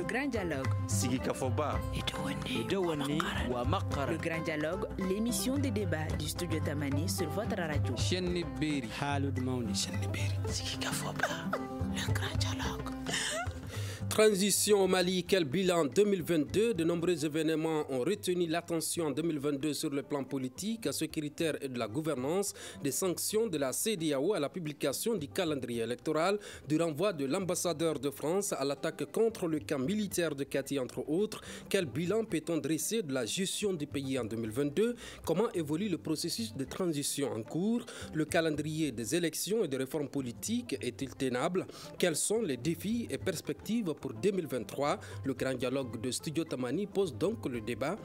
grand dialogue. Sigika Foba. Le grand dialogue, l'émission des débats du studio Tamani sur votre radio. Sigika Foba. Le grand dialogue. Transition au Mali, quel bilan 2022? De nombreux événements ont retenu l'attention en 2022 sur le plan politique, sécuritaire et de la gouvernance, des sanctions de la CEDEAO à la publication du calendrier électoral, du renvoi de l'ambassadeur de France à l'attaque contre le camp militaire de Kati, entre autres. Quel bilan peut-on dresser de la gestion du pays en 2022? Comment évolue le processus de transition en cours? Le calendrier des élections et des réformes politiques est-il tenable? Quels sont les défis et perspectives pour 2023, le grand dialogue de Studio Tamani pose donc le débat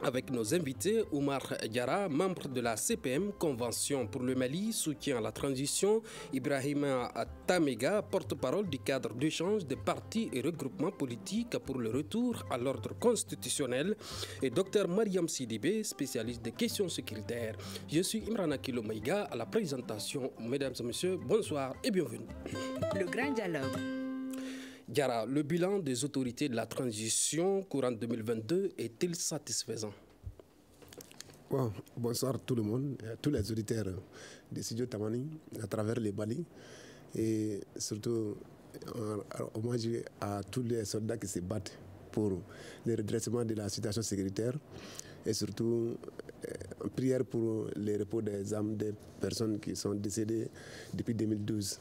avec nos invités. Oumar Diarra, membre de la CPM, Convention pour le Mali, soutien à la transition. Ibrahima Tamega, porte-parole du cadre d'échange des partis et regroupements politiques pour le retour à l'ordre constitutionnel. Et Dr Mariam Sidibé, spécialiste des questions sécuritaires. Je suis Imrana Kilomaïga à la présentation. Mesdames et messieurs, bonsoir et bienvenue. Le grand dialogue. Diarra, le bilan des autorités de la transition courant 2022 est-il satisfaisant? Bon, bonsoir tout le monde, tous les auditeurs de Studio Tamani à travers les Mali et surtout hommage à tous les soldats qui se battent pour le redressement de la situation sécuritaire et surtout prière pour le repos des âmes des personnes qui sont décédées depuis 2012.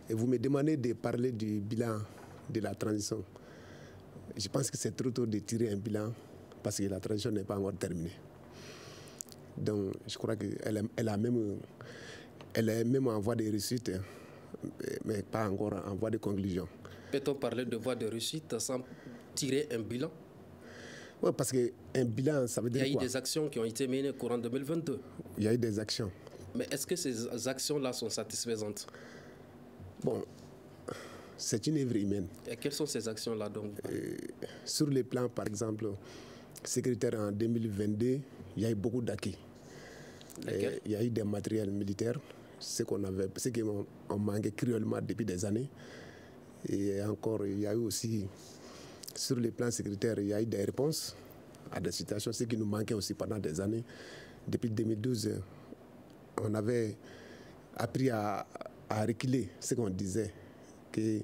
Et vous me demandez de parler du bilan de la transition. Je pense que c'est trop tôt de tirer un bilan parce que la transition n'est pas encore terminée. Donc je crois qu'elle est même en voie de réussite, mais pas encore en voie de conclusion. Peut-on parler de voie de réussite sans tirer un bilan? Oui, parce qu'un bilan, ça veut dire quoi? Il y a eu des actions qui ont été menées courant 2022. Il y a eu des actions. Mais est-ce que ces actions-là sont satisfaisantes? Bon, c'est une œuvre humaine. Et quelles sont ces actions-là donc? Sur le plan, par exemple, sécuritaire en 2022, il y a eu beaucoup d'acquis. Il y a eu des matériels militaires, ce qui on manquait cruellement depuis des années. Et encore, il y a eu aussi, sur le plan sécuritaire, il y a eu des réponses à des situations, ce qui nous manquait aussi pendant des années. Depuis 2012, on avait appris à reculer, ce qu'on disait, que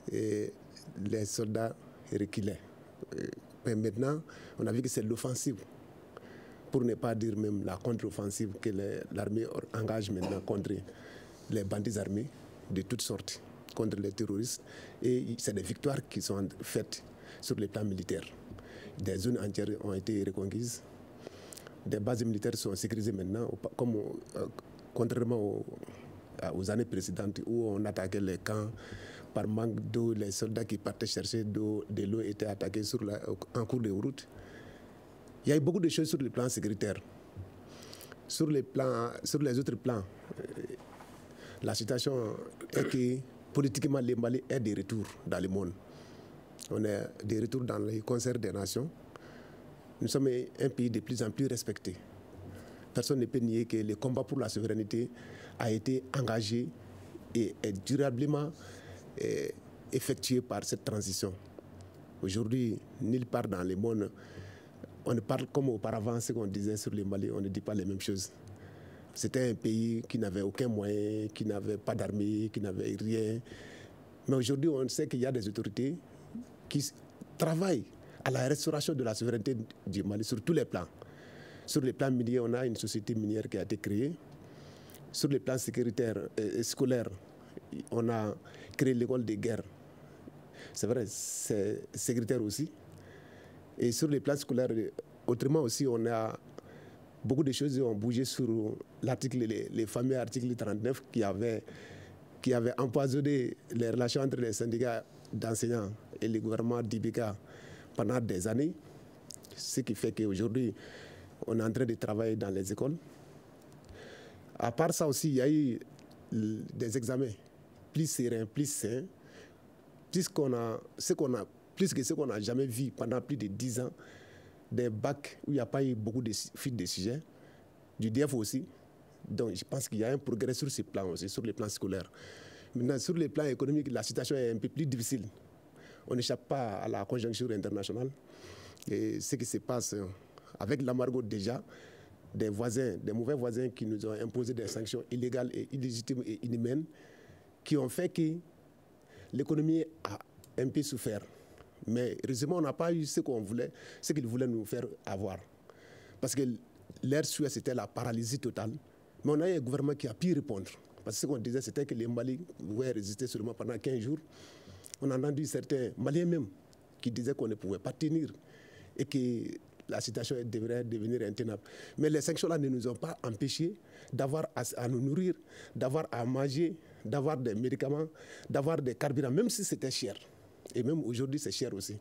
les soldats reculaient. Mais maintenant, on a vu que c'est l'offensive, pour ne pas dire même la contre-offensive que l'armée engage maintenant contre les bandits armés de toutes sortes, contre les terroristes. Et c'est des victoires qui sont faites sur le plan militaire. Des zones entières ont été reconquises. Des bases militaires sont sécurisées maintenant, contrairement aux années précédentes où on attaquait les camps par manque d'eau, les soldats qui partaient chercher de l'eau étaient attaqués en cours de route. Il y a eu beaucoup de choses sur le plan sécuritaire. Sur les autres plans, la situation est que politiquement, le Mali est de retour dans le monde. On est de retour dans le concert des nations. Nous sommes un pays de plus en plus respecté. Personne ne peut nier que le combat pour la souveraineté a été engagé et est durablement effectué par cette transition. Aujourd'hui, nulle part dans le monde, on ne parle comme auparavant, ce qu'on disait sur le Mali, on ne dit pas les mêmes choses. C'était un pays qui n'avait aucun moyen, qui n'avait pas d'armée, qui n'avait rien. Mais aujourd'hui, on sait qu'il y a des autorités qui travaillent à la restauration de la souveraineté du Mali sur tous les plans. Sur le plan minier, on a une société minière qui a été créée. Sur le plan sécuritaire et scolaire, on a créé l'école de guerre. C'est vrai, c'est sécuritaire aussi. Et sur le plan scolaire, autrement aussi, on a beaucoup de choses qui ont bougé sur les fameux articles 39 qui avaient empoisonné les relations entre les syndicats d'enseignants et le gouvernement d'Ibeka pendant des années. Ce qui fait qu'aujourd'hui, on est en train de travailler dans les écoles. À part ça aussi, il y a eu des examens plus sereins, plus sains, plus que ce qu'on n'a jamais vu pendant plus de 10 ans. Des bacs où il n'y a pas eu beaucoup de fuites de sujets, du DF aussi. Donc je pense qu'il y a un progrès sur ces plans aussi, sur les plans scolaires. Maintenant, sur le plan économique, la situation est un peu plus difficile. on n'échappe pas à la conjoncture internationale. Et ce qui se passe avec l'embargo déjà, des voisins, des mauvais voisins qui nous ont imposé des sanctions illégales et illégitimes et inhumaines, qui ont fait que l'économie a un peu souffert. Mais heureusement, on n'a pas eu ce qu'on voulait, ce qu'ils voulaient nous faire avoir. Parce que leur souhait, c'était la paralysie totale. Mais on a eu un gouvernement qui a pu répondre. Parce que ce qu'on disait, c'était que les Mali pouvaient résister seulement pendant 15 jours. On a entendu certains Maliens même qui disaient qu'on ne pouvait pas tenir et que la situation devrait devenir intenable. Mais les sanctions-là ne nous ont pas empêchés d'avoir à nous nourrir, d'avoir à manger, d'avoir des médicaments, d'avoir des carburants, même si c'était cher. Et même aujourd'hui, c'est cher aussi.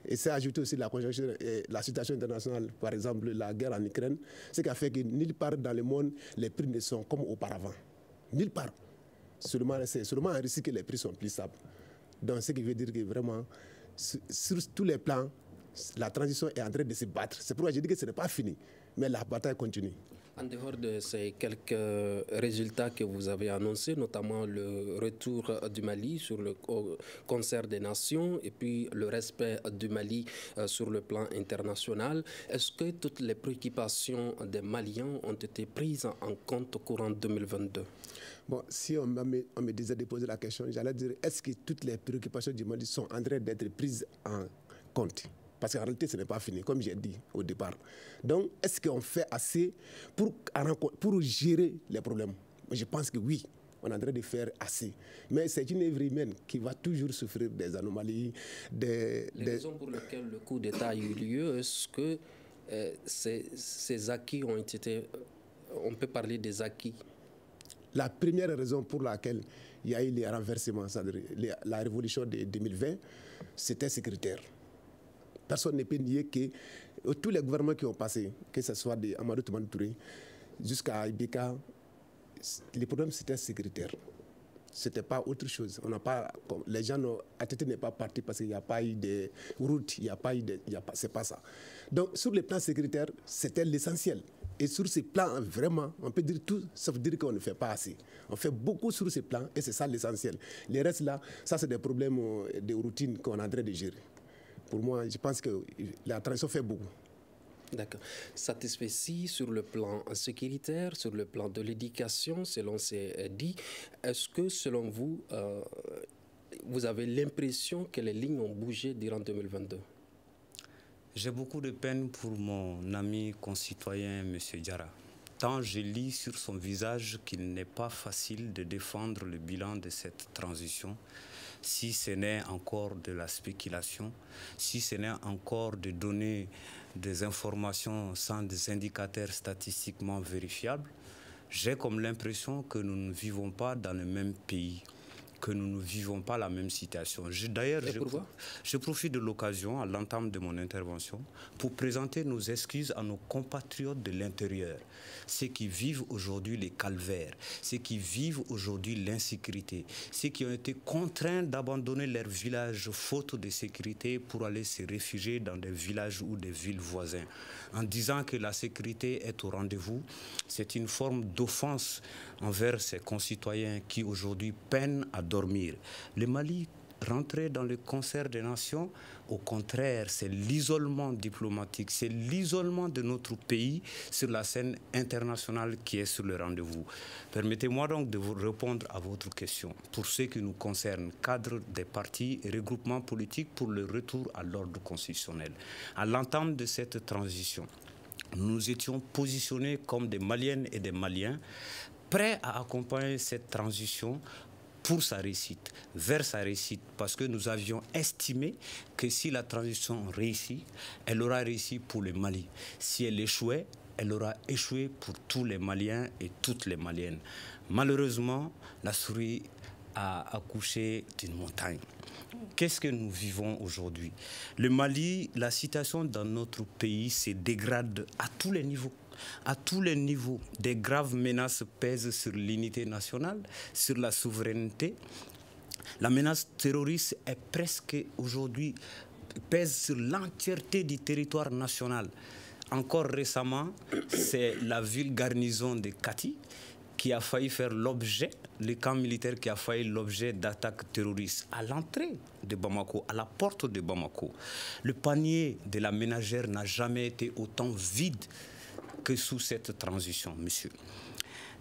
Et c'est ajouté aussi la conjoncture, la situation internationale, par exemple la guerre en Ukraine, ce qui a fait que nulle part dans le monde, les prix ne sont comme auparavant. Nulle part. C'est seulement en Russie que les prix sont plus stables. Donc ce qui veut dire que vraiment, sur tous les plans, la transition est en train de se battre. C'est pourquoi je dis que ce n'est pas fini, mais la bataille continue. En dehors de ces quelques résultats que vous avez annoncés, notamment le retour du Mali sur le concert des nations et puis le respect du Mali sur le plan international, est-ce que toutes les préoccupations des Maliens ont été prises en compte au courant 2022? Bon, si on me disait de poser la question, j'allais dire, est-ce que toutes les préoccupations du Mali sont en train d'être prises en compte? Parce qu'en réalité, ce n'est pas fini, comme j'ai dit au départ. Donc, est-ce qu'on fait assez pour gérer les problèmes? Je pense que oui, on est en train de faire assez. Mais c'est une œuvre humaine qui va toujours souffrir des anomalies. Les raisons pour lesquelles le coup d'État a eu lieu, est-ce que ces acquis ont été... On peut parler des acquis? La première raison pour laquelle il y a eu les renversements, c'est-à-dire la révolution de 2020, c'était sécuritaire. Personne ne peut nier que tous les gouvernements qui ont passé, que ce soit de Amadou Toumani Touré jusqu'à Ibeka, les problèmes c'était sécuritaire. Ce n'était pas autre chose. Les gens, ATT n'est pas parti parce qu'il n'y a pas eu de route, c'est pas ça. Donc sur le plan sécuritaire, c'était l'essentiel. Et sur ces plans, vraiment, on peut dire tout, sauf dire qu'on ne fait pas assez. On fait beaucoup sur ces plans et c'est ça l'essentiel. Les restes là, ça c'est des problèmes de routine qu'on est en train de gérer. Pour moi, je pense que la transition fait beaucoup. D'accord. Satisfait sur le plan sécuritaire, sur le plan de l'éducation, selon ces dit, est-ce que selon vous, vous avez l'impression que les lignes ont bougé durant 2022? J'ai beaucoup de peine pour mon ami concitoyen, M. Diarra. Tant je lis sur son visage qu'il n'est pas facile de défendre le bilan de cette transition, si ce n'est encore de la spéculation, si ce n'est encore de donner des informations sans des indicateurs statistiquement vérifiables. J'ai comme l'impression que nous ne vivons pas dans le même pays, que nous ne vivons pas la même situation. D'ailleurs, je profite de l'occasion, à l'entame de mon intervention, pour présenter nos excuses à nos compatriotes de l'intérieur, ceux qui vivent aujourd'hui les calvaires, ceux qui vivent aujourd'hui l'insécurité, ceux qui ont été contraints d'abandonner leur village faute de sécurité pour aller se réfugier dans des villages ou des villes voisines. En disant que la sécurité est au rendez-vous, c'est une forme d'offense envers ses concitoyens qui aujourd'hui peinent à dormir. Le Mali, rentrer dans le concert des nations, au contraire, c'est l'isolement diplomatique, c'est l'isolement de notre pays sur la scène internationale qui est sur le rendez-vous. Permettez-moi donc de vous répondre à votre question. Pour ce qui nous concerne, cadre des partis et regroupements politiques pour le retour à l'ordre constitutionnel. À l'entame de cette transition, nous étions positionnés comme des Maliennes et des Maliens, prêts à accompagner cette transition pour sa réussite, vers sa réussite, parce que nous avions estimé que si la transition réussit, elle aura réussi pour le Mali. Si elle échouait, elle aura échoué pour tous les Maliens et toutes les Maliennes. Malheureusement, la souris a accouché d'une montagne. Qu'est-ce que nous vivons aujourd'hui? Le Mali, la situation dans notre pays se dégrade à tous les niveaux. À tous les niveaux, des graves menaces pèsent sur l'unité nationale, sur la souveraineté. La menace terroriste est presque aujourd'hui, pèse sur l'entièreté du territoire national. Encore récemment, c'est la ville garnison de Kati qui a failli faire l'objet, le camp militaire qui a failli l'objet d'attaques terroristes à l'entrée de Bamako, à la porte de Bamako. Le panier de la ménagère n'a jamais été autant vide que sous cette transition, monsieur.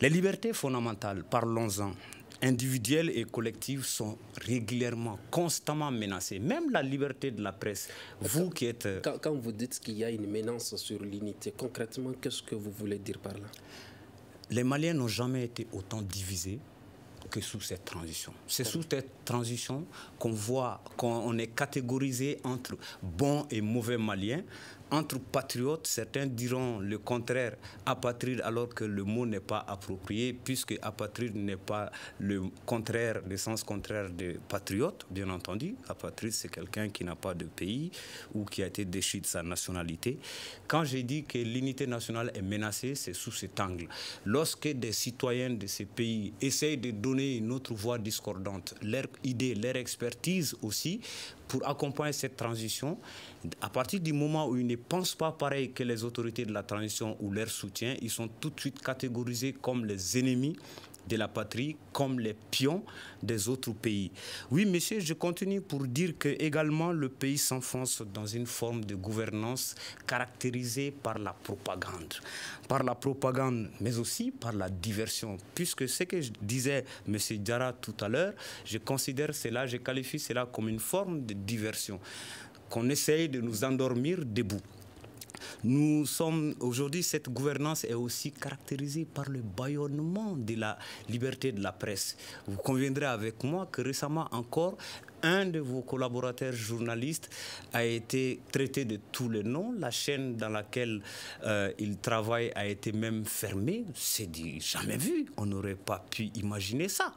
Les libertés fondamentales, parlons-en, individuelles et collectives sont régulièrement, constamment menacées. Même la liberté de la presse. Vous qui êtes... Quand vous dites qu'il y a une menace sur l'unité, concrètement, qu'est-ce que vous voulez dire par là? Les Maliens n'ont jamais été autant divisés que sous cette transition. C'est sous cette transition qu'on voit, qu'on est catégorisé entre bons et mauvais Maliens, entre patriotes, certains diront le contraire, apatride, alors que le mot n'est pas approprié, puisque apatride n'est pas le contraire, le sens contraire de patriote, bien entendu. Apatride, c'est quelqu'un qui n'a pas de pays ou qui a été déchu de sa nationalité. Quand j'ai dit que l'unité nationale est menacée, c'est sous cet angle. Lorsque des citoyens de ces pays essayent de donner une autre voix discordante, leur idée, leur expertise aussi, pour accompagner cette transition, à partir du moment où ils ne pensent pas pareil que les autorités de la transition ou leur soutien, ils sont tout de suite catégorisés comme les ennemis de la patrie, comme les pions des autres pays. Oui, monsieur, je continue pour dire que également le pays s'enfonce dans une forme de gouvernance caractérisée par la propagande. Par la propagande, mais aussi par la diversion. Puisque ce que je disait M. Diarra tout à l'heure, je considère cela, je qualifie cela comme une forme de diversion. Qu'on essaye de nous endormir debout. Nous sommes aujourd'hui, cette gouvernance est aussi caractérisée par le bâillonnement de la liberté de la presse. Vous conviendrez avec moi que récemment encore, un de vos collaborateurs journalistes a été traité de tous les noms. La chaîne dans laquelle il travaille a été même fermée. C'est jamais vu. On n'aurait pas pu imaginer ça.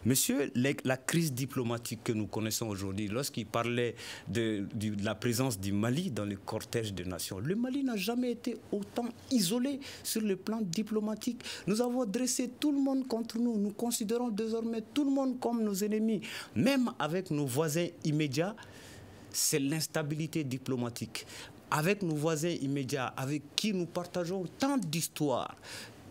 Monsieur, la crise diplomatique que nous connaissons aujourd'hui, lorsqu'il parlait de la présence du Mali dans le cortège des nations, le Mali n'a jamais été autant isolé sur le plan diplomatique. Nous avons dressé tout le monde contre nous. Nous considérons désormais tout le monde comme nos ennemis. Même avec nos voisins immédiats, c'est l'instabilité diplomatique. Avec nos voisins immédiats, avec qui nous partageons tant d'histoires,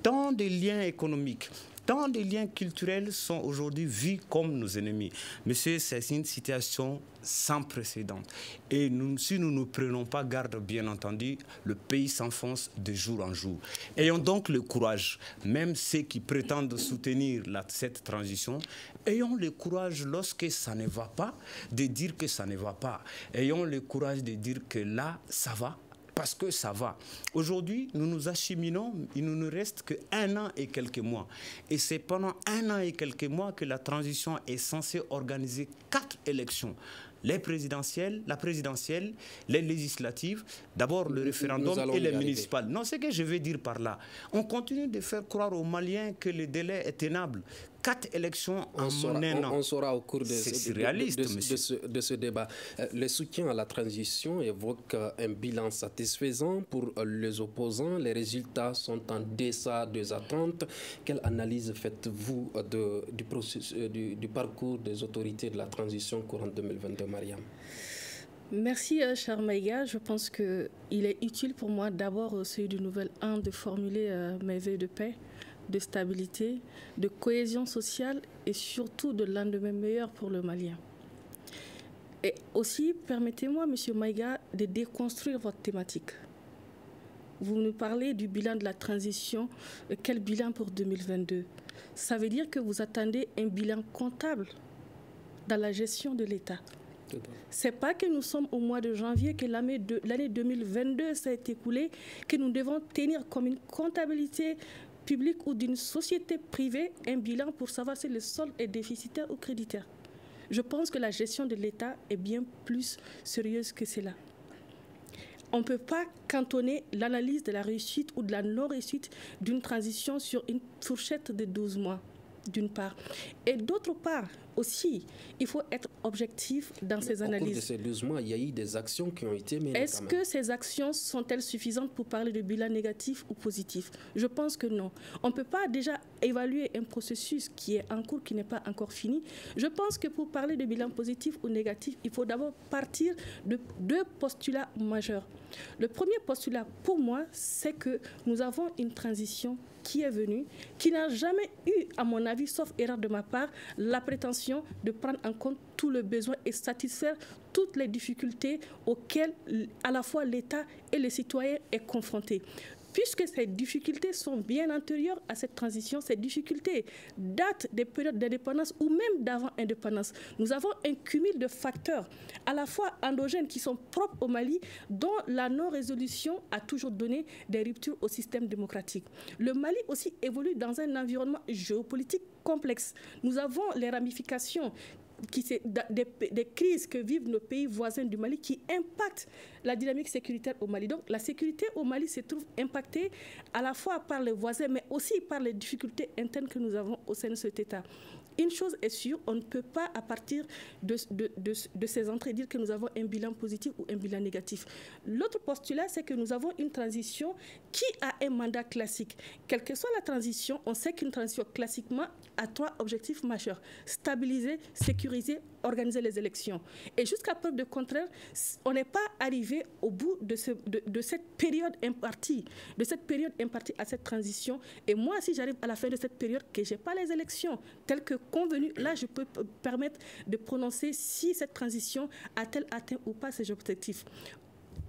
tant de liens économiques, tant de liens culturels sont aujourd'hui vus comme nos ennemis. Monsieur, c'est une situation sans précédent. Et si nous ne prenons pas garde, bien entendu, le pays s'enfonce de jour en jour. Ayons donc le courage, même ceux qui prétendent soutenir cette transition, ayons le courage, lorsque ça ne va pas, de dire que ça ne va pas. Ayons le courage de dire que là, ça va. Parce que ça va. Aujourd'hui, nous nous acheminons, il ne nous reste qu'un an et quelques mois. Et c'est pendant un an et quelques mois que la transition est censée organiser 4 élections. Les présidentielles, la présidentielle, les législatives, d'abord le référendum et les municipales. Non, ce que je veux dire par là, on continue de faire croire aux Maliens que le délai est tenable. 4 élections en un an. On saura au cours de ce débat. Le soutien à la transition évoque un bilan satisfaisant pour les opposants. Les résultats sont en deçà des attentes. Quelle analyse faites-vous du parcours des autorités de la transition courante 2022, Mariam? Merci, cher Maïga. Je pense qu'il est utile pour moi d'abord, au seuil du nouvel an, de formuler mes vœux de paix, de stabilité, de cohésion sociale et surtout de lendemain meilleur pour le Malien. Et aussi, permettez-moi, Monsieur Maïga, de déconstruire votre thématique. Vous nous parlez du bilan de la transition. Quel bilan pour 2022? Ça veut dire que vous attendez un bilan comptable dans la gestion de l'État. C'est pas que nous sommes au mois de janvier, que l'année 2022 s'est écoulée, que nous devons tenir comme une comptabilité publique ou d'une société privée un bilan pour savoir si le solde est déficitaire ou créditaire. Je pense que la gestion de l'État est bien plus sérieuse que cela. On ne peut pas cantonner l'analyse de la réussite ou de la non-réussite d'une transition sur une fourchette de 12 mois, d'une part. Et d'autre part, aussi, il faut être objectif dans ces analyses. Au cours de ces 12 mois, il y a eu des actions qui ont été menées. Est-ce que ces actions sont-elles suffisantes pour parler de bilan négatif ou positif? Je pense que non. On ne peut pas déjà évaluer un processus qui est en cours, qui n'est pas encore fini. Je pense que pour parler de bilan positif ou négatif, il faut d'abord partir de 2 postulats majeurs. Le premier postulat, pour moi, c'est que nous avons une transition qui est venue, qui n'a jamais eu, à mon avis, sauf erreur de ma part, la prétention de prendre en compte tous les besoins et satisfaire toutes les difficultés auxquelles à la fois l'État et les citoyens sont confrontés. Puisque ces difficultés sont bien antérieures à cette transition, ces difficultés datent des périodes d'indépendance ou même d'avant indépendance. Nous avons un cumul de facteurs à la fois endogènes qui sont propres au Mali, dont la non-résolution a toujours donné des ruptures au système démocratique. Le Mali aussi évolue dans un environnement géopolitique complexe. Nous avons les ramifications des crises que vivent nos pays voisins du Mali qui impactent la dynamique sécuritaire au Mali. Donc la sécurité au Mali se trouve impactée à la fois par les voisins, mais aussi par les difficultés internes que nous avons au sein de cet État. Une chose est sûre, on ne peut pas, à partir de ces entrées, dire que nous avons un bilan positif ou un bilan négatif. L'autre postulat, c'est que nous avons une transition qui a un mandat classique. Quelle que soit la transition, on sait qu'une transition, classiquement, a 3 objectifs majeurs. Stabiliser, sécuriser, organiser les élections. Et jusqu'à preuve de contraire, on n'est pas arrivé au bout de cette période impartie, à cette transition. Et moi, si j'arrive à la fin de cette période, que je n'ai pas les élections telles que convenues, là, je peux permettre de prononcer si cette transition a-t-elle atteint ou pas ses objectifs.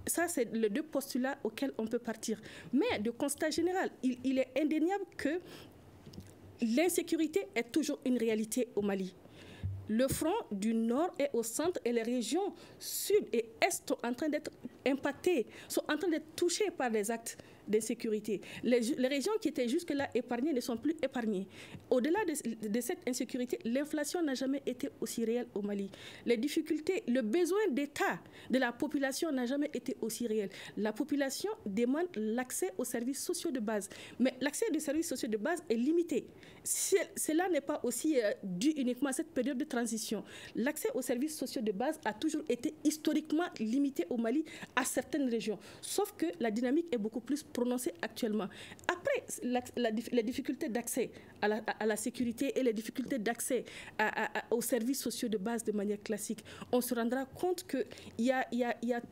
Ça, c'est les 2 postulats auxquels on peut partir. Mais de constat général, il est indéniable que l'insécurité est toujours une réalité au Mali. Le front du nord et au centre et les régions sud et est sont en train d'être impactées, sont en train d'être touchées par des actes d'insécurité. Les régions qui étaient jusque-là épargnées ne sont plus épargnées. Au-delà de cette insécurité, l'inflation n'a jamais été aussi réelle au Mali. Les difficultés, le besoin d'État de la population n'a jamais été aussi réel. La population demande l'accès aux services sociaux de base. Mais l'accès aux services sociaux de base est limité. Cela n'est pas aussi dû uniquement à cette période de transition. L'accès aux services sociaux de base a toujours été historiquement limité au Mali à certaines régions. Sauf que la dynamique est beaucoup plus prononcée actuellement. Après, les difficultés d'accès à la sécurité et les difficultés d'accès aux services sociaux de base de manière classique, on se rendra compte qu'il y a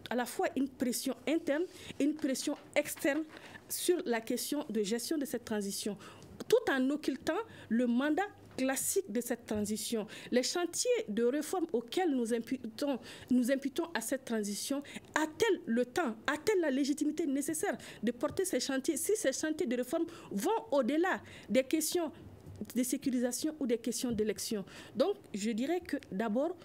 à la fois une pression interne et une pression externe sur la question de gestion de cette transition, tout en occultant le mandat classique de cette transition. Les chantiers de réforme auxquels nous imputons à cette transition, a-t-elle le temps, a-t-elle la légitimité nécessaire de porter ces chantiers, si ces chantiers de réforme vont au-delà des questions de sécurisation ou des questions d'élection? Donc, je dirais que d'abord,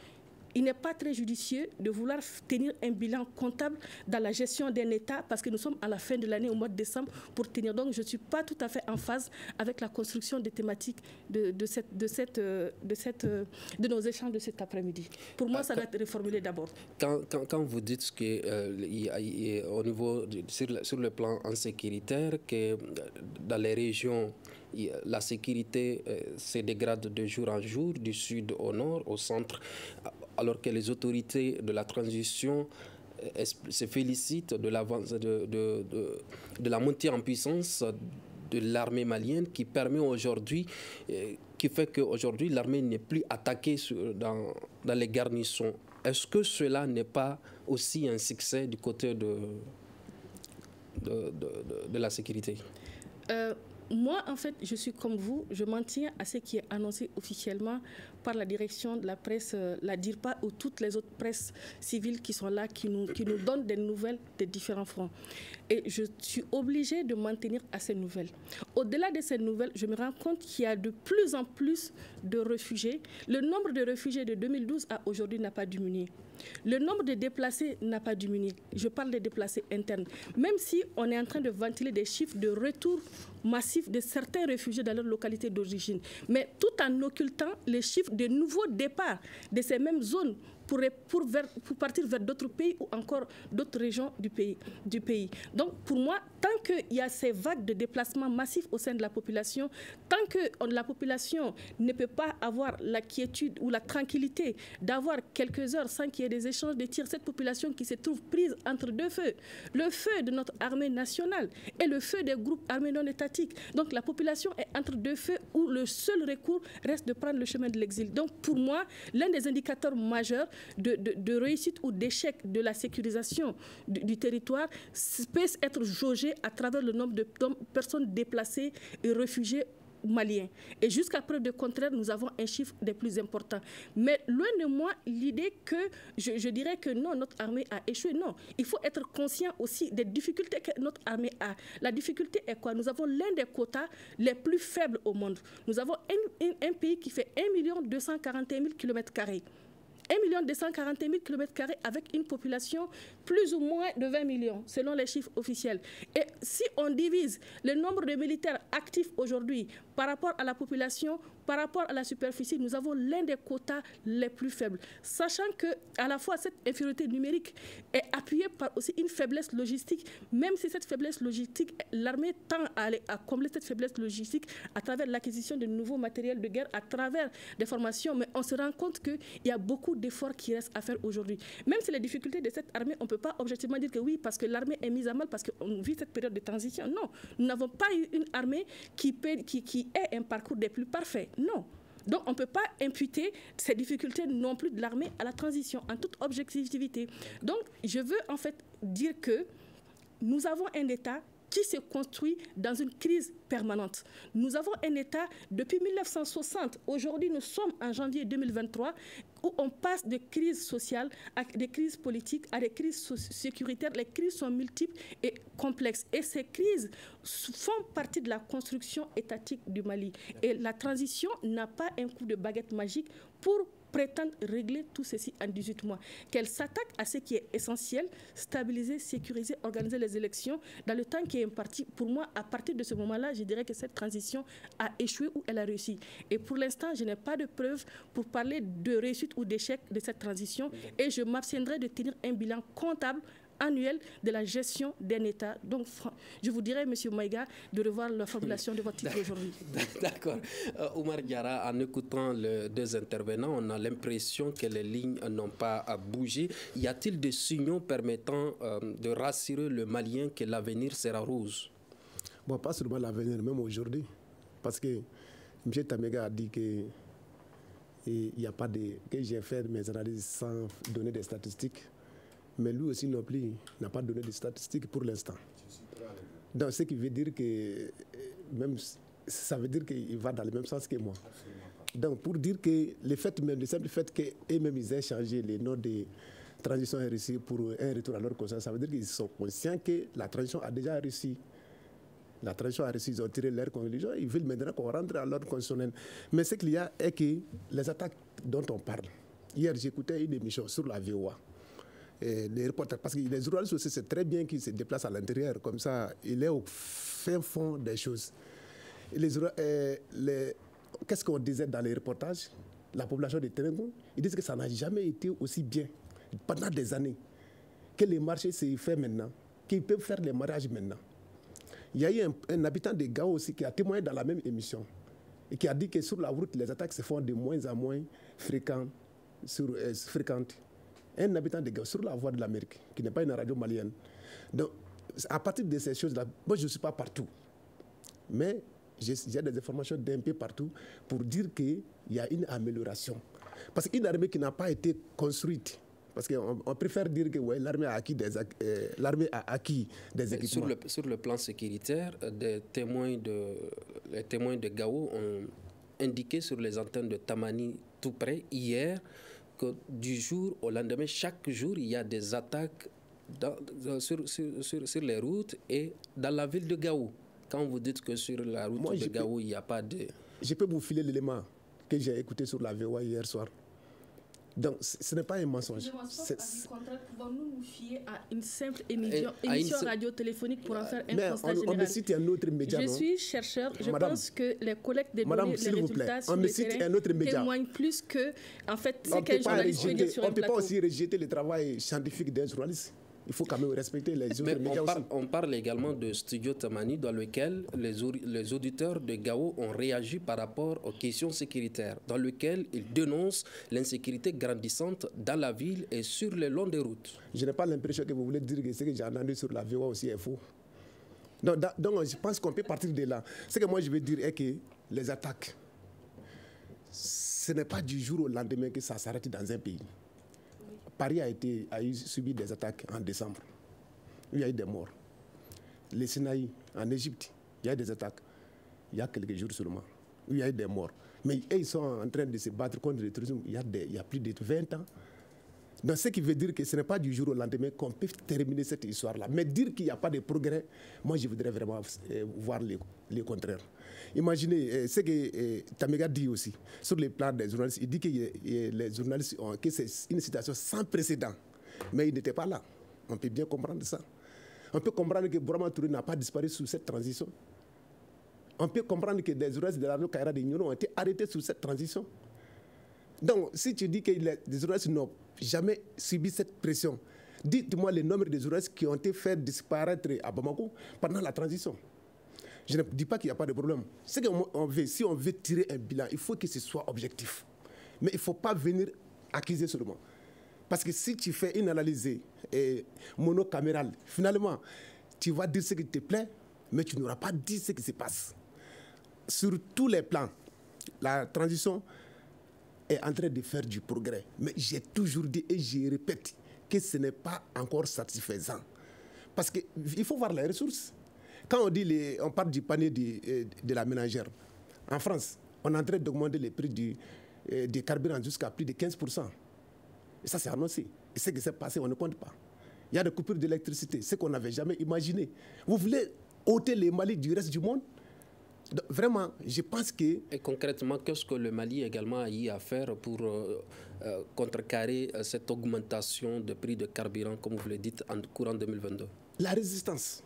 il n'est pas très judicieux de vouloir tenir un bilan comptable dans la gestion d'un État parce que nous sommes à la fin de l'année, au mois de décembre, pour tenir. Donc, je ne suis pas tout à fait en phase avec la construction des thématiques de nos échanges de cet après-midi. Pour moi, ça doit être reformulé d'abord. Quand vous dites que au niveau sur le plan insécuritaire, que dans les régions, la sécurité se dégrade de jour en jour, du sud au nord, au centre, alors que les autorités de la transition se félicitent de la montée en puissance de l'armée malienne qui permet aujourd'hui, qui fait qu'aujourd'hui l'armée n'est plus attaquée dans les garnisons. Est-ce que cela n'est pas aussi un succès du côté de la sécurité? Moi, en fait, je suis comme vous, je m'en tiens à ce qui est annoncé officiellement par la direction de la presse, la DIRPA ou toutes les autres presses civiles qui sont là, qui nous donnent des nouvelles des différents fronts. Et je suis obligée de m'en tenir à ces nouvelles. Au-delà de ces nouvelles, je me rends compte qu'il y a de plus en plus de réfugiés. Le nombre de réfugiés de 2012 à aujourd'hui n'a pas diminué. Le nombre de déplacés n'a pas diminué. Je parle des déplacés internes. Même si on est en train de ventiler des chiffres de retour massif de certains réfugiés dans leur localité d'origine, mais tout en occultant les chiffres de nouveaux départs de ces mêmes zones pour partir vers d'autres pays ou encore d'autres régions du pays. Donc pour moi, tant qu'il y a ces vagues de déplacements massifs au sein de la population, tant que la population ne peut pas avoir la quiétude ou la tranquillité d'avoir quelques heures sans qu'il y ait des échanges de tirs, cette population qui se trouve prise entre deux feux, le feu de notre armée nationale et le feu des groupes armés non étatiques. Donc la population est entre deux feux où le seul recours reste de prendre le chemin de l'exil. Donc pour moi, l'un des indicateurs majeurs de réussite ou d'échec de la sécurisation du territoire peut être jaugé à travers le nombre de personnes déplacées et réfugiées maliens. Et jusqu'à preuve de contraire, nous avons un chiffre des plus importants. Mais loin de moi l'idée que je dirais que non, notre armée a échoué. Non, il faut être conscient aussi des difficultés que notre armée a. La difficulté est quoi? Nous avons l'un des quotas les plus faibles au monde. Nous avons un pays qui fait 1 241 000 km². 1 240 000 km² avec une population plus ou moins de 20 millions, selon les chiffres officiels. Et si on divise le nombre de militaires actifs aujourd'hui par rapport à la population, par rapport à la superficie, nous avons l'un des quotas les plus faibles. Sachant que à la fois cette infériorité numérique est appuyée par aussi une faiblesse logistique, même si cette faiblesse logistique, l'armée tend à combler cette faiblesse logistique à travers l'acquisition de nouveaux matériels de guerre, à travers des formations, mais on se rend compte qu'il y a beaucoup d'efforts qui restent à faire aujourd'hui. Même si les difficultés de cette armée, on ne peut pas objectivement dire que oui, parce que l'armée est mise à mal, parce qu'on vit cette période de transition. Non, nous n'avons pas eu une armée qui ait un parcours des plus parfaits. Non. Donc on ne peut pas imputer ces difficultés non plus de l'armée à la transition, en toute objectivité. Donc je veux en fait dire que nous avons un État qui se construit dans une crise permanente. Nous avons un État depuis 1960. Aujourd'hui, nous sommes en janvier 2023 où on passe de crises sociales à des crises politiques, à des crises sécuritaires. Les crises sont multiples et complexes. Et ces crises font partie de la construction étatique du Mali. Et la transition n'a pas un coup de baguette magique pour prétendent régler tout ceci en 18 mois. Qu'elle s'attaque à ce qui est essentiel, stabiliser, sécuriser, organiser les élections dans le temps qui est imparti. Pour moi, à partir de ce moment-là, je dirais que cette transition a échoué ou elle a réussi. Et pour l'instant, je n'ai pas de preuves pour parler de réussite ou d'échec de cette transition et je m'abstiendrai de tenir un bilan comptable annuel de la gestion d'un État. Donc, je vous dirais, M. Maïga, de revoir la formulation de votre titre aujourd'hui. D'accord. Oumar Diarra, en écoutant les deux intervenants, on a l'impression que les lignes n'ont pas bougé. Y a-t-il des signaux permettant de rassurer le Malien que l'avenir sera rose? Bon, pas seulement l'avenir, même aujourd'hui. Parce que M. Tamega a dit que il n'y a pas de... que j'ai fait mes analyses sans donner des statistiques. Mais lui aussi non plus n'a pas donné de statistiques pour l'instant. Donc, ce qui veut dire que même ça veut dire qu'il va dans le même sens que moi. Donc, pour dire que le simple fait qu'eux-mêmes ils aient changé les noms de transition RSI pour un retour à leur conscience, ça veut dire qu'ils sont conscients que la transition a déjà réussi. La transition a réussi, ils ont tiré leur conclusion, ils veulent maintenant qu'on rentre à l'ordre constitutionnel. Mais ce qu'il y a est que les attaques dont on parle. Hier, j'écoutais une émission sur la VOA. Les reporters, parce que les journalistes aussi, c'est très bien qu'ils se déplacent à l'intérieur, comme ça, il est au fin fond des choses. Qu'est-ce qu'on disait dans les reportages? La population de Ténégou, ils disent que ça n'a jamais été aussi bien, pendant des années, que les marchés se font maintenant, qu'ils peuvent faire les mariages maintenant. Il y a eu un habitant de Gao aussi qui a témoigné dans la même émission, et qui a dit que sur la route, les attaques se font de moins en moins fréquentes. Un habitant de Gao sur la voie de l'Amérique, qui n'est pas une radio malienne. Donc, à partir de ces choses-là, moi je ne suis pas partout. Mais j'ai des informations d'un peu partout pour dire qu'il y a une amélioration. Parce qu'une armée qui n'a pas été construite, parce qu'on préfère dire que ouais, l'armée a acquis des équipements. Sur le plan sécuritaire, les témoins de Gao ont indiqué sur les antennes de Tamani tout près hier que du jour au lendemain, chaque jour, il y a des attaques sur les routes et dans la ville de Gao. Quand vous dites que sur la route de Gao, il n'y a pas de... Je peux vous filer l'élément que j'ai écouté sur la VOA hier soir. Donc, ce n'est pas un mensonge. Pouvons-nous nous fier à une simple émission radio-téléphonique pour en faire un constat général? On me cite un autre média, Je suis chercheur. Je pense que les collectes des données, les résultats sur le terrain témoignent plus que, en fait, c'est qu'un journaliste peut dire sur un plateau. On ne peut pas aussi rejeter le travail scientifique d'un journaliste. Il faut quand même respecter les autres médias aussi. On parle également de Studio Tamani, dans lequel les auditeurs de Gao ont réagi par rapport aux questions sécuritaires, dans lequel ils dénoncent l'insécurité grandissante dans la ville et sur le long des routes. Je n'ai pas l'impression que vous voulez dire que ce que j'ai entendu sur la VOA aussi est faux. Donc je pense qu'on peut partir de là. Ce que moi je veux dire est que les attaques, ce n'est pas du jour au lendemain que ça s'arrête dans un pays. Paris a subi des attaques en décembre. Il y a eu des morts. Le Sinaï, en Égypte, il y a eu des attaques. Il y a quelques jours seulement. Il y a eu des morts. Mais ils sont en train de se battre contre le terrorisme il y a plus de 20 ans. Donc, ce qui veut dire que ce n'est pas du jour au lendemain qu'on peut terminer cette histoire-là. Mais dire qu'il n'y a pas de progrès, moi, je voudrais vraiment voir le contraire. Imaginez ce que Tamega dit aussi sur le plan des journalistes. Il dit que les journalistes que c'est une situation sans précédent. Mais il n'était pas là. On peut bien comprendre ça. On peut comprendre que Bourama Touré n'a pas disparu sous cette transition. On peut comprendre que des journalistes de la radio Kaira de Nyoro ont été arrêtés sous cette transition. Donc, si tu dis que les journalistes n'ont jamais subi cette pression, dites-moi le nombre de journalistes qui ont été faits disparaître à Bamako pendant la transition. Je ne dis pas qu'il n'y a pas de problème. Ce qu'on veut, si on veut tirer un bilan, il faut que ce soit objectif. Mais il ne faut pas venir accuser seulement. Parce que si tu fais une analyse monocamérale, finalement, tu vas dire ce qui te plaît, mais tu n'auras pas dit ce qui se passe. Sur tous les plans, la transition est en train de faire du progrès. Mais j'ai toujours dit et je répète que ce n'est pas encore satisfaisant. Parce qu'il faut voir les ressources. Quand on parle du panier de la ménagère, en France, on est en train d'augmenter les prix du carburant jusqu'à plus de 15%. Et ça, c'est annoncé. Et ce qui s'est passé, on ne compte pas. Il y a des coupures d'électricité, ce qu'on n'avait jamais imaginé. Vous voulez ôter les Mali du reste du monde? Donc, vraiment, je pense que... Et concrètement, qu'est-ce que le Mali également a eu à faire pour contrecarrer cette augmentation de prix de carburant, comme vous le dites, en courant 2022? La résistance.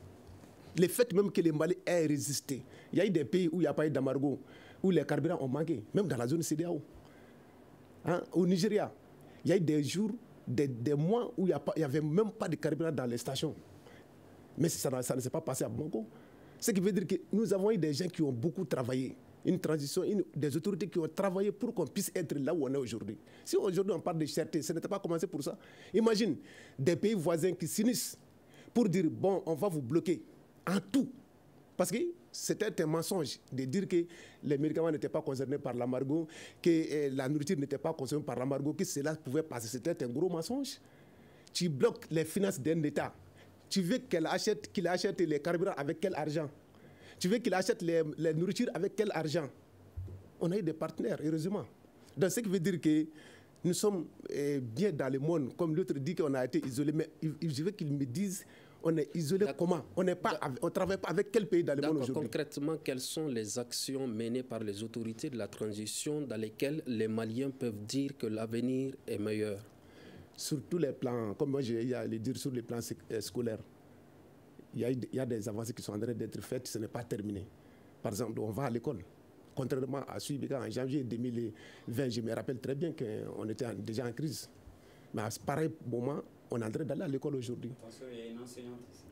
Le fait même que les Mali aient résisté. Il y a eu des pays où il n'y a pas eu d'embargo, où les carburants ont manqué, même dans la zone CEDEAO. Au Nigeria, il y a eu des jours, des mois où il n'y avait même pas de carburant dans les stations. Mais ça ne s'est pas passé à Bamako. Ce qui veut dire que nous avons eu des gens qui ont beaucoup travaillé. Une transition, des autorités qui ont travaillé pour qu'on puisse être là où on est aujourd'hui. Si aujourd'hui on parle de cherté, ce n'était pas commencé pour ça. Imagine des pays voisins qui s'unissent pour dire, bon, on va vous bloquer en tout. Parce que c'était un mensonge de dire que les médicaments n'étaient pas concernés par l'embargo, que la nourriture n'était pas concernée par l'embargo, que cela pouvait passer. C'était un gros mensonge. Tu bloques les finances d'un État. Tu veux qu'il achète les carburants avec quel argent? Tu veux qu'il achète les nourritures avec quel argent? On a eu des partenaires, heureusement. Donc, ce qui veut dire que nous sommes bien dans le monde. Comme l'autre dit qu'on a été isolés, mais je veux qu'ils me disent on est isolé comment? On ne travaille pas avec quel pays dans le monde aujourd'hui? Concrètement, quelles sont les actions menées par les autorités de la transition dans lesquelles les Maliens peuvent dire que l'avenir est meilleur? Sur tous les plans, comme moi j'ai à le dire, sur les plans scolaires, il y a des avancées qui sont en train d'être faites, ce n'est pas terminé. Par exemple, on va à l'école. Contrairement à Suibika, en janvier 2020, je me rappelle très bien qu'on était déjà en crise. Mais à ce pareil moment, on est en train d'aller à l'école aujourd'hui. Attention, il y a une enseignante ici.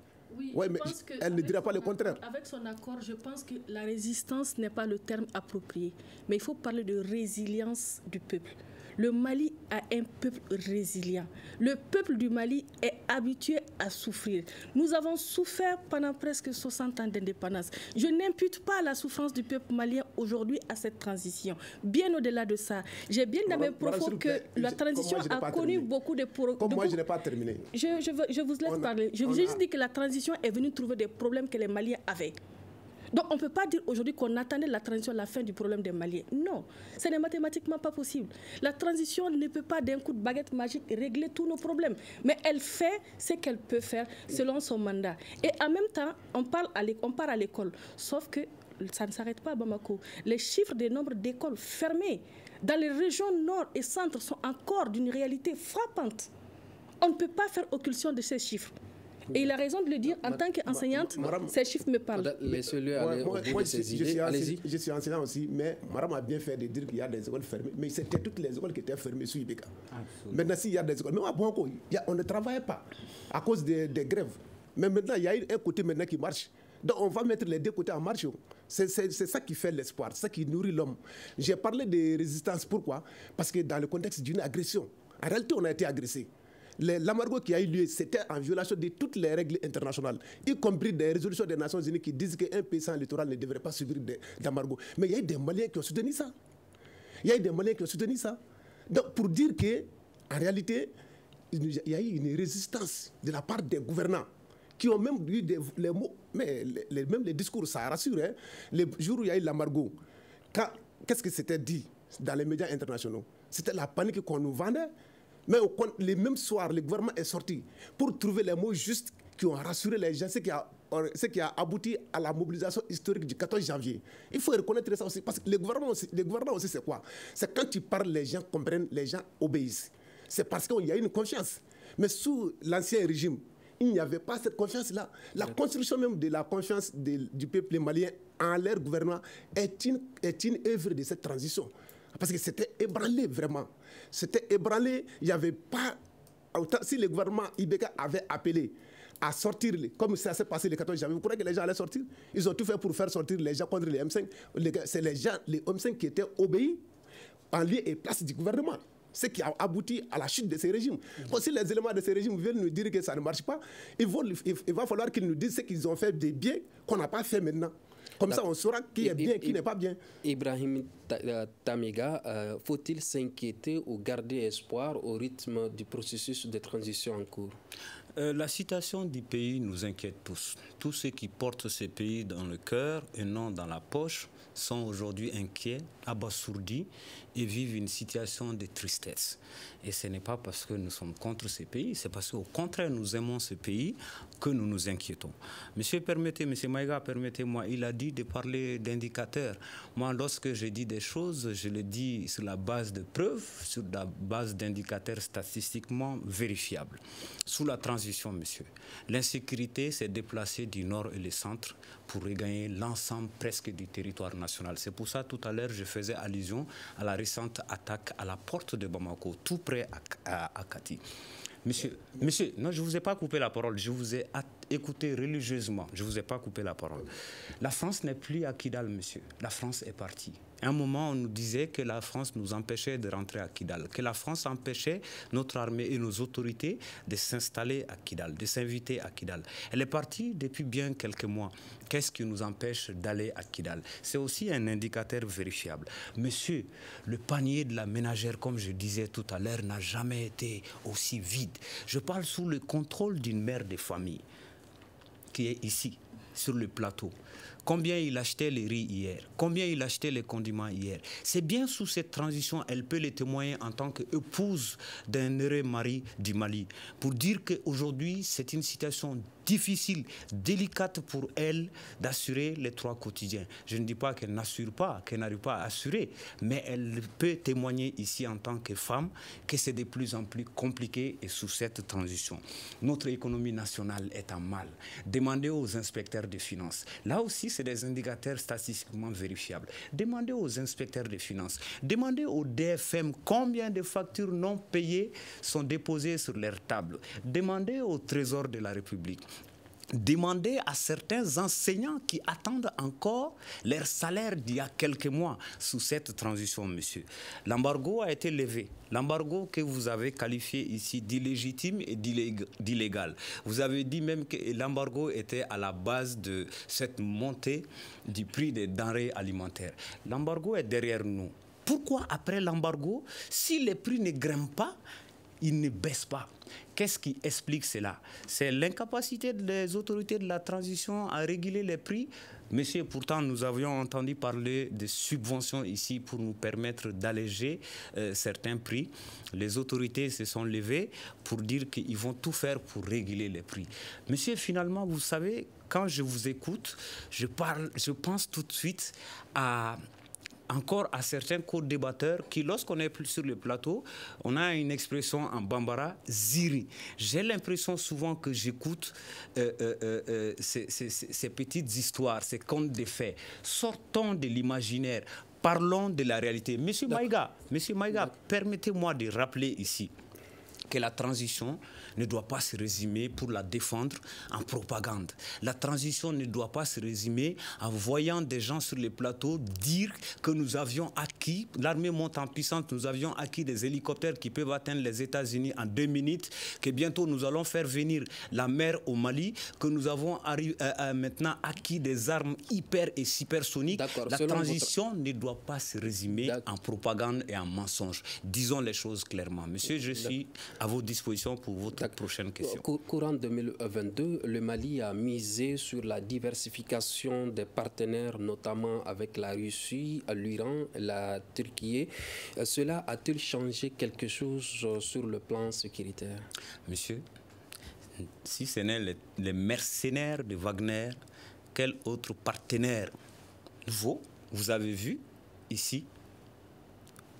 Oui, mais elle ne dira pas le contraire. Avec son accord, je pense que la résistance n'est pas le terme approprié. Mais il faut parler de résilience du peuple. Le Mali a un peuple résilient. Le peuple du Mali est habitué à souffrir. Nous avons souffert pendant presque 60 ans d'indépendance. Je n'impute pas la souffrance du peuple malien aujourd'hui à cette transition. Bien au-delà de ça, j'ai bien dans mes propos que la transition a connu beaucoup de problèmes. Comme moi, je n'ai pas terminé. Je vous laisse parler. Je vous ai juste dit que la transition est venue trouver des problèmes que les Maliens avaient. Donc on ne peut pas dire aujourd'hui qu'on attendait la transition, la fin du problème des Maliens. Non, ce n'est mathématiquement pas possible. La transition ne peut pas d'un coup de baguette magique régler tous nos problèmes. Mais elle fait ce qu'elle peut faire selon son mandat. Et en même temps, on part à l'école. Sauf que ça ne s'arrête pas à Bamako. Les chiffres des nombres d'écoles fermées dans les régions nord et centre sont encore d'une réalité frappante. On ne peut pas faire occultation de ces chiffres. Et il a raison de le dire, en tant qu'enseignante, ces chiffres me parlent. Laissez-le aller au bout de ses idées. Allez-y. Je suis enseignant aussi, mais Maram a bien fait de dire qu'il y a des écoles fermées. Mais c'était toutes les écoles qui étaient fermées sur Ibeka. Maintenant, s'il y a des écoles, même à Bouanko, on ne travaille pas à cause des grèves. Mais maintenant, il y a un côté maintenant qui marche. Donc on va mettre les deux côtés en marche. C'est ça qui fait l'espoir, c'est ça qui nourrit l'homme. J'ai parlé de résistance, pourquoi? Parce que dans le contexte d'une agression, en réalité on a été agressé. L'embargo qui a eu lieu, c'était en violation de toutes les règles internationales, y compris des résolutions des Nations Unies qui disent qu'un pays sans littoral ne devrait pas subir d'embargo. Mais il y a eu des Maliens qui ont soutenu ça. Donc pour dire qu'en réalité, il y a eu une résistance de la part des gouvernants qui ont même eu les mots, mais même les discours, ça rassure. Hein. Les jours où il y a eu l'embargo, qu'est-ce que c'était dit dans les médias internationaux? C'était la panique qu'on nous vendait. Mais les mêmes soirs, le gouvernement est sorti pour trouver les mots justes qui ont rassuré les gens, ce qui a abouti à la mobilisation historique du 14 janvier. Il faut reconnaître ça aussi, parce que les gouvernements aussi c'est quoi? C'est quand tu parles, les gens comprennent, les gens obéissent. C'est parce qu'il y a une confiance. Mais sous l'ancien régime, il n'y avait pas cette confiance-là. La construction même de la confiance du peuple malien en leur gouvernement est une œuvre de cette transition. Parce que c'était ébranlé, vraiment. C'était ébranlé. Il n'y avait pas... Si le gouvernement Ibeka avait appelé à sortir, comme ça s'est passé le 14 janvier, vous croyez que les gens allaient sortir? Ils ont tout fait pour faire sortir les gens contre les M5. C'est les M5 qui étaient obéis en lieu et place du gouvernement. Ce qui a abouti à la chute de ces régimes. Donc, si les éléments de ces régimes viennent nous dire que ça ne marche pas, il va falloir qu'ils nous disent ce qu'ils ont fait de bien qu'on n'a pas fait maintenant. Comme ça, on saura qui est bien et qui n'est pas bien. Ibrahim Tamega, faut-il s'inquiéter ou garder espoir au rythme du processus de transition en cours? La situation du pays nous inquiète tous. Tous ceux qui portent ce pays dans le cœur et non dans la poche sont aujourd'hui inquiets, abasourdis et vivent une situation de tristesse. Et ce n'est pas parce que nous sommes contre ce pays, c'est parce qu'au contraire, nous aimons ce pays que nous nous inquiétons. Monsieur Maïga, permettez-moi, il a dit de parler d'indicateurs. Moi, lorsque je dis des choses, je le dis sur la base de preuves, sur la base d'indicateurs statistiquement vérifiables. Sous la transition, monsieur, l'insécurité s'est déplacée du nord et le centre pour regagner l'ensemble presque du territoire national. C'est pour ça, tout à l'heure, je faisais allusion à la récente attaque à la porte de Bamako, tout près à Kati. Monsieur, non, je ne vous ai pas coupé la parole, je vous ai écouté religieusement, je ne vous ai pas coupé la parole. La France n'est plus à Kidal, monsieur, la France est partie. À un moment, on nous disait que la France nous empêchait de rentrer à Kidal, que la France empêchait notre armée et nos autorités de s'installer à Kidal, de s'inviter à Kidal. Elle est partie depuis bien quelques mois. Qu'est-ce qui nous empêche d'aller à Kidal? C'est aussi un indicateur vérifiable. Monsieur, le panier de la ménagère, comme je disais tout à l'heure, n'a jamais été aussi vide. Je parle sous le contrôle d'une mère de famille qui est ici, sur le plateau. Combien il achetait les riz hier? Combien il achetait les condiments hier? C'est bien sous cette transition, elle peut les témoigner en tant qu'épouse d'un heureux mari du Mali. Pour dire qu'aujourd'hui, c'est une situation difficile, délicate pour elle d'assurer les 3 quotidiens. Je ne dis pas qu'elle n'assure pas, qu'elle n'arrive pas à assurer, mais elle peut témoigner ici en tant que femme que c'est de plus en plus compliqué et sous cette transition. Notre économie nationale est en mal. Demandez aux inspecteurs des finances. Là aussi, c'est des indicateurs statistiquement vérifiables. Demandez aux inspecteurs des finances. Demandez au DFM combien de factures non payées sont déposées sur leur table. Demandez au Trésor de la République. Demandez à certains enseignants qui attendent encore leur salaire d'il y a quelques mois sous cette transition, monsieur. L'embargo a été levé. L'embargo que vous avez qualifié ici d'illégitime et d'illégal. Vous avez dit même que l'embargo était à la base de cette montée du prix des denrées alimentaires. L'embargo est derrière nous. Pourquoi après l'embargo, si les prix ne grimpent pas, il ne baisse pas. Qu'est-ce qui explique cela? C'est l'incapacité des autorités de la transition à réguler les prix. Monsieur, pourtant, nous avions entendu parler de subventions ici pour nous permettre d'alléger certains prix. Les autorités se sont levées pour dire qu'ils vont tout faire pour réguler les prix. Monsieur, finalement, vous savez, quand je vous écoute, je pense tout de suite encore à certains co-débatteurs qui, lorsqu'on est plus sur le plateau, on a une expression en bambara, ziri. J'ai l'impression souvent que j'écoute ces petites histoires, ces contes de faits. Sortons de l'imaginaire, parlons de la réalité. Monsieur Maïga, permettez-moi de rappeler ici que la transition ne doit pas se résumer pour la défendre en propagande. La transition ne doit pas se résumer en voyant des gens sur les plateaux dire que nous avions acquis, l'armée monte en puissance, nous avions acquis des hélicoptères qui peuvent atteindre les États-Unis en 2 minutes, que bientôt nous allons faire venir la mer au Mali, que nous avons maintenant acquis des armes hyper et supersoniques. La transition ne doit pas se résumer en propagande et en mensonge. Disons les choses clairement. Monsieur, je suis à vos dispositions pour votre prochaine question. Courant 2022, le Mali a misé sur la diversification des partenaires, notamment avec la Russie, l'Iran, la Turquie. Cela a-t-il changé quelque chose sur le plan sécuritaire? Monsieur, si ce n'est les mercenaires de Wagner, quel autre partenaire nouveau vous avez vu ici?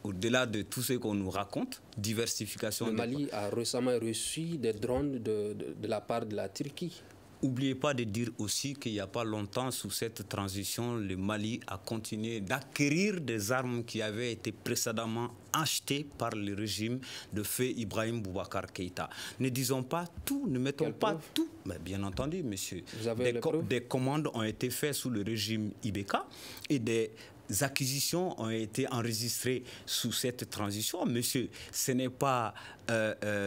Au-delà de tout ce qu'on nous raconte, diversification... Le Mali a récemment reçu des drones de la part de la Turquie. N'oubliez pas de dire aussi qu'il n'y a pas longtemps, sous cette transition, le Mali a continué d'acquérir des armes qui avaient été précédemment achetées par le régime de feu Ibrahim Boubacar Keïta. Ne disons pas tout, ne mettons pas tout. Mais bien entendu, monsieur. Des commandes ont été faites sous le régime Ibeka et des acquisitions ont été enregistrées sous cette transition. Monsieur, ce n'est pas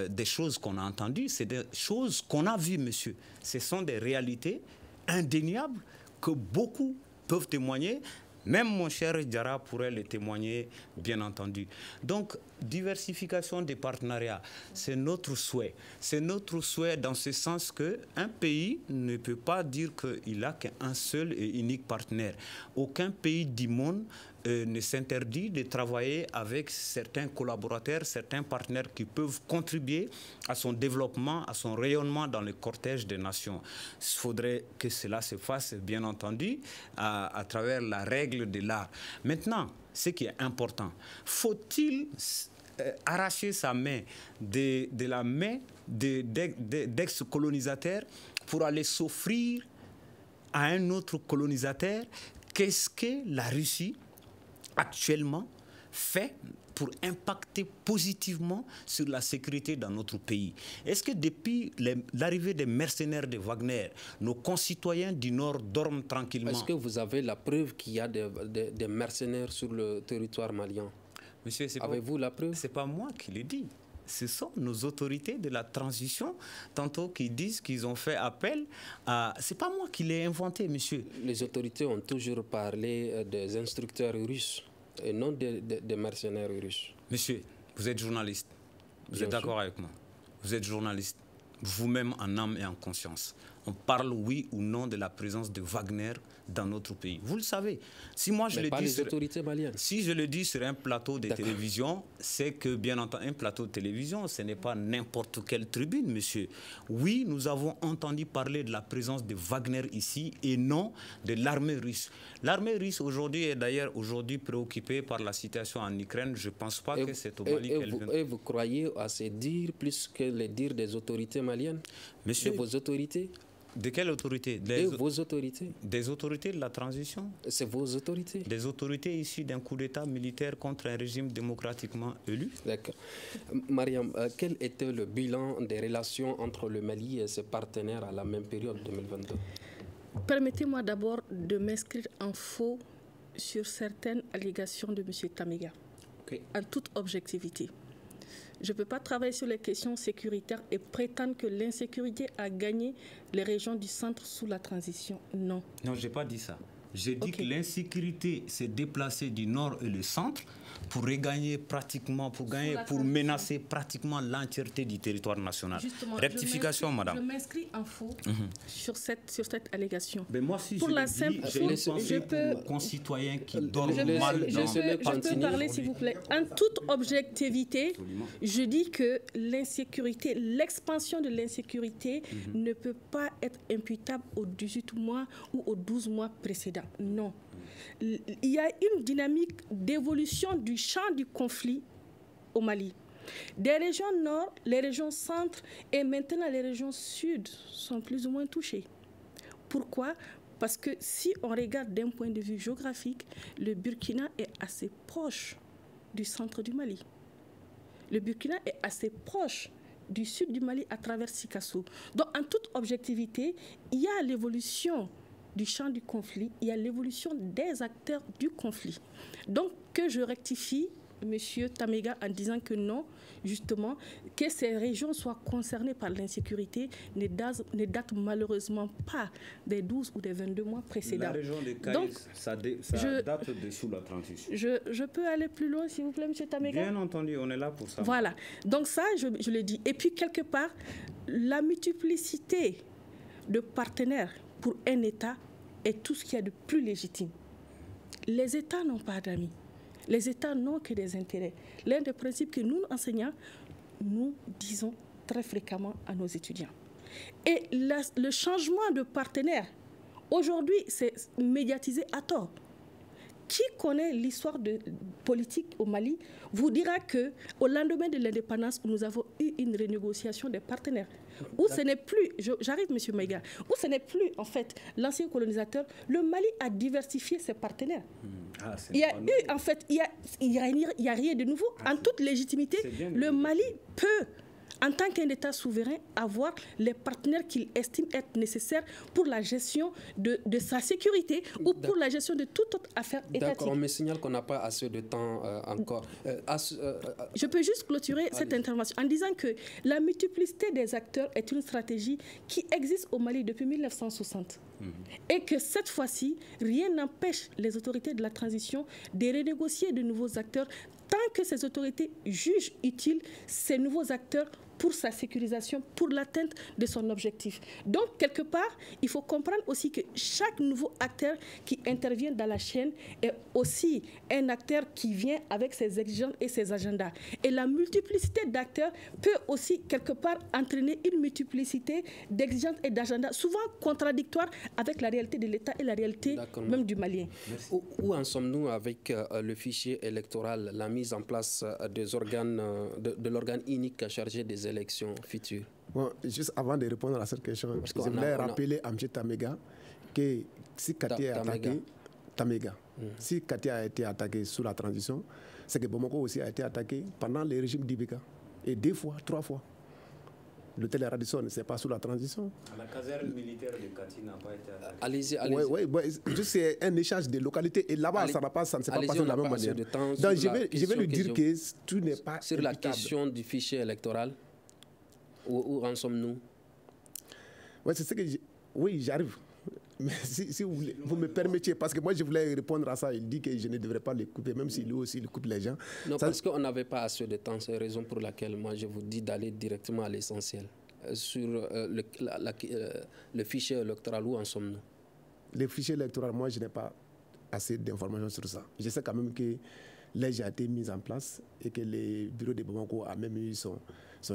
des choses qu'on a entendues, c'est des choses qu'on a vues, monsieur. Ce sont des réalités indéniables que beaucoup peuvent témoigner. Même mon cher Diarra pourrait le témoigner, bien entendu. Donc, diversification des partenariats, c'est notre souhait. C'est notre souhait dans ce sens qu'un pays ne peut pas dire qu'il n'a qu'un seul et unique partenaire. Aucun pays du monde ne s'interdit de travailler avec certains collaborateurs, certains partenaires qui peuvent contribuer à son développement, à son rayonnement dans le cortège des nations. Il faudrait que cela se fasse, bien entendu, à travers la règle de l'art. Maintenant, ce qui est important, faut-il arracher sa main de la main d'ex-colonisateurs pour aller s'offrir à un autre colonisateur? Qu'est-ce que la Russie actuellement fait pour impacter positivement sur la sécurité dans notre pays? Est-ce que depuis l'arrivée des mercenaires de Wagner, nos concitoyens du Nord dorment tranquillement? Est-ce que vous avez la preuve qu'il y a des mercenaires sur le territoire malien? Monsieur, avez-vous la preuve? Ce n'est pas moi qui le dis. Ce sont nos autorités de la transition, tantôt qui disent qu'ils ont fait appel à... Ce n'est pas moi qui l'ai inventé, monsieur. Les autorités ont toujours parlé des instructeurs russes et non des mercenaires russes. Monsieur, vous êtes journaliste. Vous êtes d'accord avec moi? Vous êtes journaliste. Vous-même en âme et en conscience. On parle, oui ou non, de la présence de Wagner dans notre pays. Vous le savez. Si moi je le dis, autorités maliennes. Si je le dis sur un plateau de télévision, c'est que, bien entendu, un plateau de télévision, ce n'est pas n'importe quelle tribune, monsieur. Oui, nous avons entendu parler de la présence de Wagner ici et non de l'armée russe. L'armée russe aujourd'hui est d'ailleurs préoccupée par la situation en Ukraine. Je ne pense pas que c'est au Mali qu'elle vient. Et vous croyez à ces dires plus que les dires des autorités maliennes? Monsieur, de vos autorités? De quelle autorité? Vos autorités. Des autorités de la transition. C'est vos autorités. Des autorités issues d'un coup d'État militaire contre un régime démocratiquement élu. D'accord. Mariam, quel était le bilan des relations entre le Mali et ses partenaires à la même période 2022? Permettez-moi d'abord de m'inscrire en faux sur certaines allégations de M. Tamiga, en toute objectivité. Je ne peux pas travailler sur les questions sécuritaires et prétendre que l'insécurité a gagné les régions du centre sous la transition. Non. Non, je n'ai pas dit ça. J'ai dit que l'insécurité s'est déplacée du nord et le centre pour regagner pratiquement, pour menacer pratiquement l'entièreté du territoire national. Justement, rectification, madame. Je m'inscris en faux sur cette allégation. Mais moi, si pour je la le simple, dis, j'ai une pensée pour nos concitoyens qui dorment mal. Je peux parler, s'il vous plaît. En toute objectivité, je dis que l'insécurité, l'expansion de l'insécurité ne peut pas être imputable aux 18 mois ou aux 12 mois précédents. Non. Il y a une dynamique d'évolution du champ du conflit au Mali. Des régions nord, les régions centre et maintenant les régions sud sont plus ou moins touchées. Pourquoi ? Parce que si on regarde d'un point de vue géographique, le Burkina est assez proche du centre du Mali. Le Burkina est assez proche du sud du Mali à travers Sikasso. Donc en toute objectivité, il y a l'évolution du champ du conflit, il y a l'évolution des acteurs du conflit. Donc, que je rectifie M. Tamega en disant que non, justement, que ces régions soient concernées par l'insécurité ne date malheureusement pas des 12 ou des 22 mois précédents. La région de Caïs, donc, ça date de sous la transition. Je peux aller plus loin, s'il vous plaît, M. Tamega? Bien entendu, on est là pour ça. Voilà. Donc ça, je le dis. Et puis, quelque part, la multiplicité de partenaires pour un État est tout ce qu'il y a de plus légitime. Les États n'ont pas d'amis. Les États n'ont que des intérêts. L'un des principes que nous, enseignants, nous disons très fréquemment à nos étudiants. Et le changement de partenaire, aujourd'hui, c'est médiatisé à tort. Qui connaît l'histoire politique au Mali vous dira qu'au lendemain de l'indépendance, nous avons eu une renégociation des partenaires. Où ce n'est plus, j'arrive M. Maïga, où ce n'est plus en fait l'ancien colonisateur, le Mali a diversifié ses partenaires. Il y a eu en fait, il y a rien de nouveau. En toute légitimité, le Mali peut, en tant qu'un État souverain, avoir les partenaires qu'il estime être nécessaires pour la gestion de sa sécurité ou pour la gestion de toute autre affaire étatique. D'accord, on me signale qu'on n'a pas assez de temps encore. Je peux juste clôturer cette intervention en disant que la multiplicité des acteurs est une stratégie qui existe au Mali depuis 1960. Et que cette fois-ci, rien n'empêche les autorités de la transition de renégocier de nouveaux acteurs tant que ces autorités jugent utiles ces nouveaux acteurs pour sa sécurisation, pour l'atteinte de son objectif. Donc, quelque part, il faut comprendre aussi que chaque nouveau acteur qui intervient dans la chaîne est aussi un acteur qui vient avec ses exigences et ses agendas. Et la multiplicité d'acteurs peut aussi, quelque part, entraîner une multiplicité d'exigences et d'agendas, souvent contradictoires avec la réalité de l'État et la réalité même du Malien. Où en sommes-nous avec le fichier électoral, la mise en place des organes, de l'organe unique chargé des élections futures? Bon, juste avant de répondre à cette question, je voulais rappeler à M. Tamega que si Katia a attaqué, si Katia a été attaqué sous la transition, c'est que Bamako aussi a été attaqué pendant le régime d'Ibeka. Et 2 fois, 3 fois. L'hôtel Radisson, ce n'est pas sous la transition. La caserne militaire de Kati n'a pas été attaquée. Allez-y. Oui, c'est un échange de localité. Et là-bas, ça ne s'est pas passé de la même manière. Donc, je vais lui dire que tout n'est pas sur la question du fichier électoral, où en sommes-nous? Oui, c'est ce que j'arrive. Mais si vous me permettiez, parce que moi je voulais répondre à ça, il dit que je ne devrais pas le couper, même si lui aussi il coupe les gens. Non, parce qu'on n'avait pas assez de temps, c'est la raison pour laquelle moi je vous dis d'aller directement à l'essentiel. Sur le fichier électoral, où en sommes-nous? Le fichier électoral, moi je n'ai pas assez d'informations sur ça. Je sais quand même que l'EG a été mis en place et que le bureau de Bamako a même eu son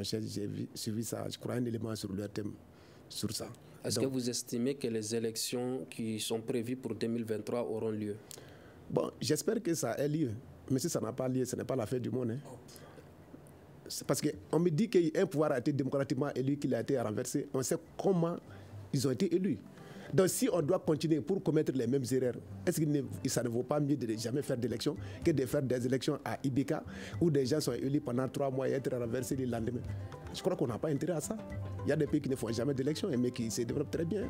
chef. J'ai suivi ça, je crois, un élément sur leur thème sur ça. Est-ce que vous estimez que les élections qui sont prévues pour 2023 auront lieu? Bon, j'espère que ça ait lieu. Mais si ça n'a pas lieu, ce n'est pas la fin du monde. C'est parce qu'on me dit qu'un pouvoir a été démocratiquement élu, qu'il a été renversé. On sait comment ils ont été élus. Donc si on doit continuer pour commettre les mêmes erreurs, est-ce que ça ne vaut pas mieux de ne jamais faire d'élections que de faire des élections à Ibeka où des gens sont élus pendant 3 mois et être renversés le lendemain? Je crois qu'on n'a pas intérêt à ça. Il y a des pays qui ne font jamais d'élections, mais qui se développent très bien.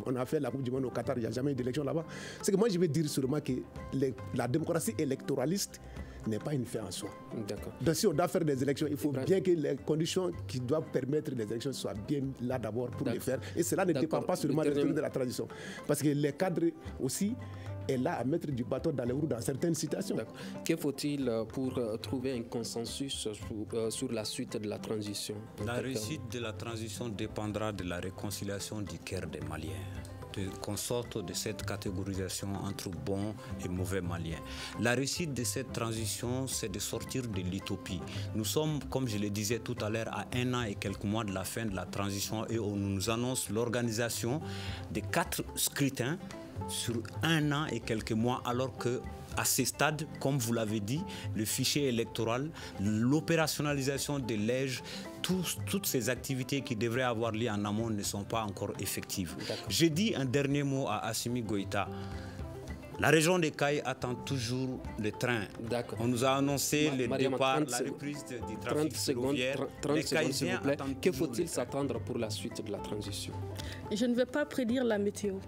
On a fait la Coupe du Monde au Qatar, il n'y a jamais eu d'élection là-bas. C'est que moi je veux dire sûrement que la démocratie électoraliste n'est pas une fin en soi. D'accord. Donc si on doit faire des élections, il faut bien que les conditions qui doivent permettre les élections soient bien là d'abord pour les faire. Et cela ne dépend pas seulement de la transition. Parce que les cadres aussi est là à mettre du bâton dans les roues dans certaines situations. Que faut-il pour trouver un consensus sur la suite de la transition? La réussite de la transition dépendra de la réconciliation du cœur des Maliens. Qu'on sorte de cette catégorisation entre bons et mauvais Maliens. La réussite de cette transition, c'est de sortir de l'utopie. Nous sommes, comme je le disais tout à l'heure, à 1 an et quelques mois de la fin de la transition et on nous annonce l'organisation de 4 scrutins sur 1 an et quelques mois, alors que à ces stades, comme vous l'avez dit, le fichier électoral, l'opérationnalisation de l'EJ, toutes ces activités qui devraient avoir lieu en amont ne sont pas encore effectives. J'ai dit un dernier mot à Assimi Goïta. La région des Cailles attend toujours le train. On nous a annoncé le départ, la reprise du trafic ferroviaire. 30 secondes, s'il vous plaît. Que faut-il s'attendre pour la suite de la transition? Je ne vais pas prédire la météo,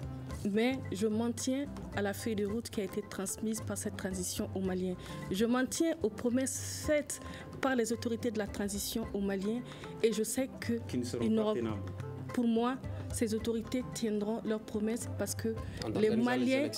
mais je m'en tiens à la feuille de route qui a été transmise par cette transition aux Maliens. Je m'en tiens aux promesses faites par les autorités de la transition aux Maliens et je sais que pour moi, ces autorités tiendront leurs promesses parce que les Maliens,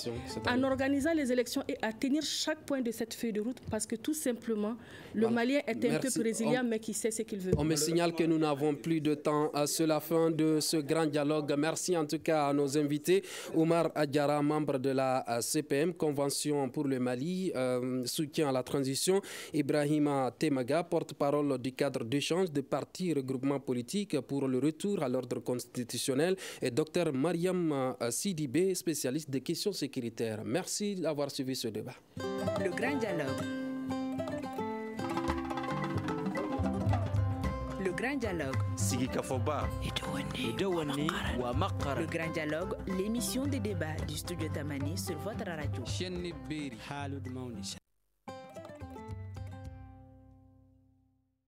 en organisant les élections et à tenir chaque point de cette feuille de route, parce que tout simplement, le Malien est un peuple résilient, mais qui sait ce qu'il veut. On me signale que nous n'avons plus de temps. C'est la fin de ce grand dialogue. Merci en tout cas à nos invités. Oumar Adjara, membre de la CPM, Convention pour le Mali, soutien à la transition. Ibrahima Temaga, porte-parole du cadre d'échange de partis regroupement politique pour le retour à l'ordre constitutionnel. Et Dr Mariam Sidibé, spécialiste des questions sécuritaires. Merci d'avoir suivi ce débat. Le grand dialogue. Le grand dialogue. Le grand dialogue, l'émission de débat du studio Tamani sur votre radio.